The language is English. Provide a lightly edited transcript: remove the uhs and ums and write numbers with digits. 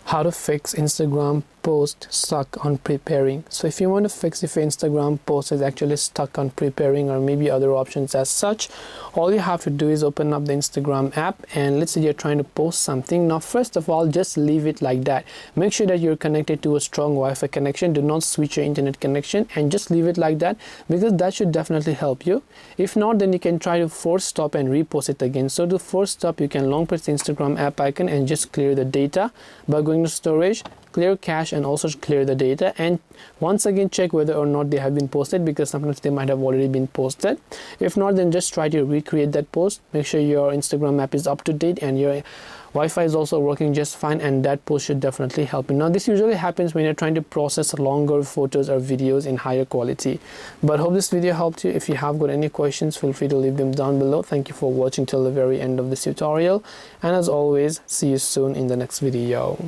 how to fix Instagram post stuck on preparing. So if you want to fix if your Instagram post is actually stuck on preparing or maybe other options as such, all you have to do is open up the Instagram app, and let's say you're trying to post something. Now first of all, just leave it like that. Make sure that you're connected to a strong Wi-Fi connection. Do not switch your internet connection, and just leave it like that, because that should definitely help you. If not, then you can try to force stop and repost it again. So to force stop, you can long press the Instagram app icon and just clear the data by going to storage, clear cache, and also clear the data, and once again check whether or not they have been posted, because sometimes they might have already been posted. If not, then just try to recreate that post. Make sure your Instagram app is up to date and your Wi-Fi is also working just fine, and that post should definitely help you. Now this usually happens when you're trying to process longer photos or videos in higher quality. But hope this video helped you. If you have got any questions, feel free to leave them down below. Thank you for watching till the very end of this tutorial, and as always, see you soon in the next video.